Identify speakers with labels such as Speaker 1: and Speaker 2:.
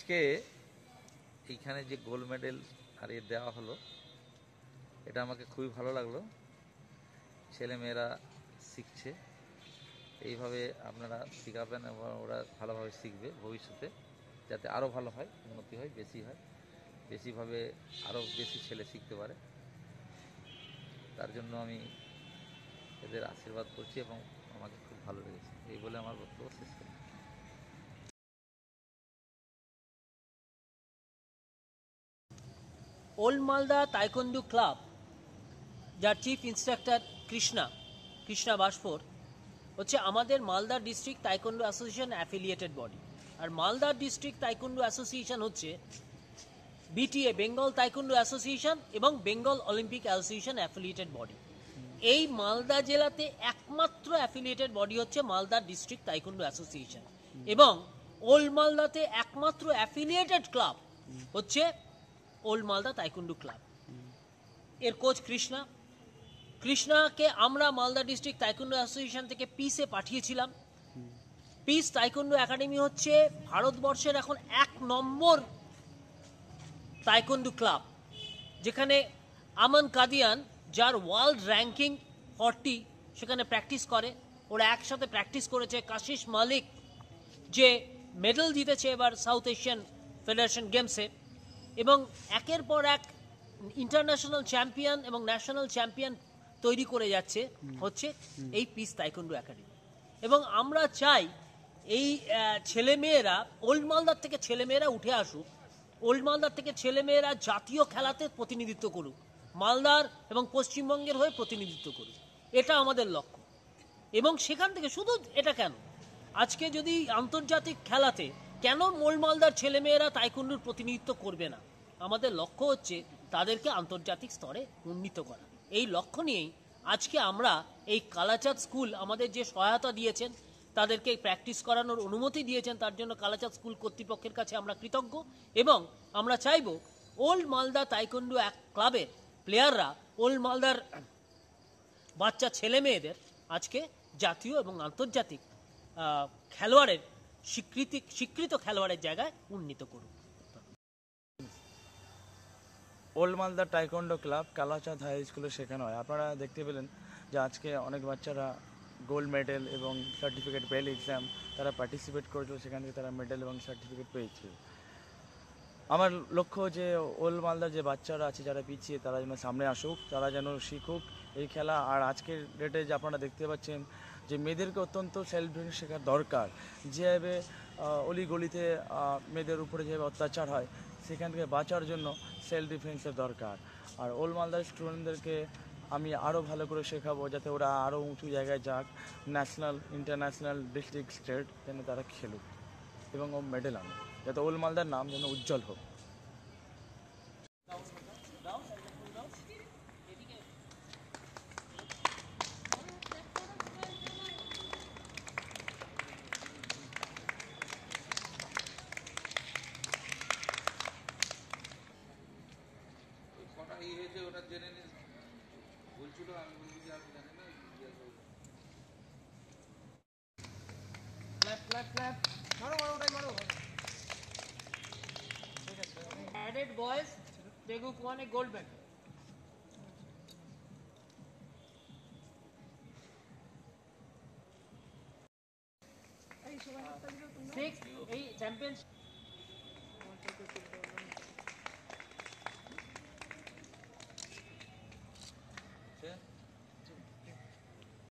Speaker 1: আজকে এইখানে যে গোল্ড মেডেল আর দেওয়া হলো, এটা আমাকে খুবই ভালো লাগলো। ছেলেমেয়েরা শিখছে, এইভাবে আপনারা শেখাবেন এবং ওরা ভালোভাবে শিখবে ভবিষ্যতে, যাতে আরও ভালো হয়, উন্নতি হয়, বেশিভাবে আরও বেশি ছেলে শিখতে পারে। তার জন্য আমি এদের আশীর্বাদ করছি এবং আমাকে খুব ভালো লেগেছে। এই বলে আমার বক্তব্য শেষ করি।
Speaker 2: ওল্ড মালদা তাইকোন্ডু ক্লাব, যার চিফ ইন্সট্রাক্টর কৃষ্ণা বাসফোর, হচ্ছে আমাদের Malda district taekwondo association affiliated body. আর মালদা ডিস্ট্রিক্ট তাইকোন্ডু অ্যাসোসিয়েশন হচ্ছে বিটিএ, বেঙ্গল তাইকোন্ডু অ্যাসোসিয়েশন, এবং Bengal Olympic association affiliated body. এই মালদা জেলাতে একমাত্র অ্যাফিলিয়েটেড বডি হচ্ছে মালদা ডিস্ট্রিক্ট তাইকোন্ডু অ্যাসোসিয়েশন, এবং ওল্ড মালদাতে একমাত্র অ্যাফিলিয়েটেড ক্লাব হচ্ছে ওল্ড মালদা তাইকোন্ডু ক্লাব। এর কোচ কৃষ্ণাকে আমরা মালদা ডিস্ট্রিক্ট তাইকোন্ডু অ্যাসোসিয়েশন থেকে পিসে পাঠিয়েছিলাম। পিস তাইকোন্ডু একাডেমি হচ্ছে ভারতবর্ষের এখন 1 নম্বর তাইকোন্ডু ক্লাব, যেখানে আমান কাদিয়ান, যার ওয়ার্ল্ড র্যাঙ্কিং 40, সেখানে প্র্যাকটিস করে। ওরা একসাথে প্র্যাকটিস করেছে। কাশিশ মালিক, যে মেডেল জিতেছে এবার সাউথ এশিয়ান ফেডারেশন গেমসে, এবং একের পর এক ইন্টারন্যাশনাল চ্যাম্পিয়ন এবং ন্যাশনাল চ্যাম্পিয়ন তৈরি করে যাচ্ছে হচ্ছে এই পিস তাইকোন্ডু একাডেমি। এবং আমরা চাই এই ছেলেমেয়েরা, ওল্ড মালদার থেকে ছেলেমেয়েরা উঠে আসুক, ওল্ড মালদার থেকে ছেলেমেয়েরা জাতীয় খেলাতে প্রতিনিধিত্ব করুক, মালদার এবং পশ্চিমবঙ্গের হয়ে প্রতিনিধিত্ব করুক। এটা আমাদের লক্ষ্য। এবং সেখান থেকে শুধু এটা কেন, আজকে যদি আন্তর্জাতিক খেলাতে কেন ওল্ড মালদার ছেলেমেয়েরা তাইকোন্ডুর প্রতিনিধিত্ব করবে না? আমাদের লক্ষ্য হচ্ছে তাদেরকে আন্তর্জাতিক স্তরে উন্নীত করা। এই লক্ষ্য নিয়েই আজকে আমরা এই কালাচাঁদ স্কুল আমাদের যে সহায়তা দিয়েছেন, তাদেরকে প্র্যাকটিস করানোর অনুমতি দিয়েছেন, তার জন্য কালাচাঁদ স্কুল কর্তৃপক্ষের কাছে আমরা কৃতজ্ঞ। এবং আমরা চাইব ওল্ড মালদা তাইকোন্ডু ক্লাবের প্লেয়াররা ওল্ড মালদার বাচ্চা ছেলে মেয়েদের আজকে জাতীয় এবং আন্তর্জাতিক খেলোয়াড়ের স্বীকৃত খেলোয়াড়ের জায়গায় উন্নীত করুক।
Speaker 3: Old Malda taekwondo club Kalachand high স্কুলে শেখানো হয়। আপনারা দেখতে পেলেন যে আজকে অনেক বাচ্চারা গোল্ড মেডেল এবং সার্টিফিকেট পেল। এক্সাম তারা পার্টিসিপেট করেছিল, সেখান থেকে তারা মেডেল এবং সার্টিফিকেট পেয়েছিল। আমার লক্ষ্য যে ওল্ড মালদার যে বাচ্চারা আছে যারা পিছিয়ে, তারা যেন সামনে আসুক, তারা যেন শিখুক এই খেলা। আর আজকের ডেটে যে আপনারা দেখতে পাচ্ছেন যে মেয়েদেরকে অত্যন্ত সেলফ ডিফেন্স শেখার দরকার। যেভাবে অলিগলিতে মেয়েদের উপরে যেভাবে অত্যাচার হয়, সেখান থেকে বাঁচার জন্য সেলফ ডিফেন্সের দরকার। আর ওল্ড মালদার স্টুডেন্টদেরকে আমি আরও ভালো করে শেখাবো, যাতে ওরা আরও উঁচু জায়গায় যাক, ন্যাশনাল, ইন্টারন্যাশনাল, ডিস্ট্রিক্ট, স্টেট, যেন তারা খেলুক এবং ও মেডেল আনুক, যাতে ওল্ড মালদার নাম যেন উজ্জ্বল হোক।
Speaker 1: ওটা জেনে নিন বলছিল, আমি বলছি যে আপনি জানেন না।
Speaker 2: Added boys, they won a gold medal. 6 এই চ্যাম্পিয়নশিপ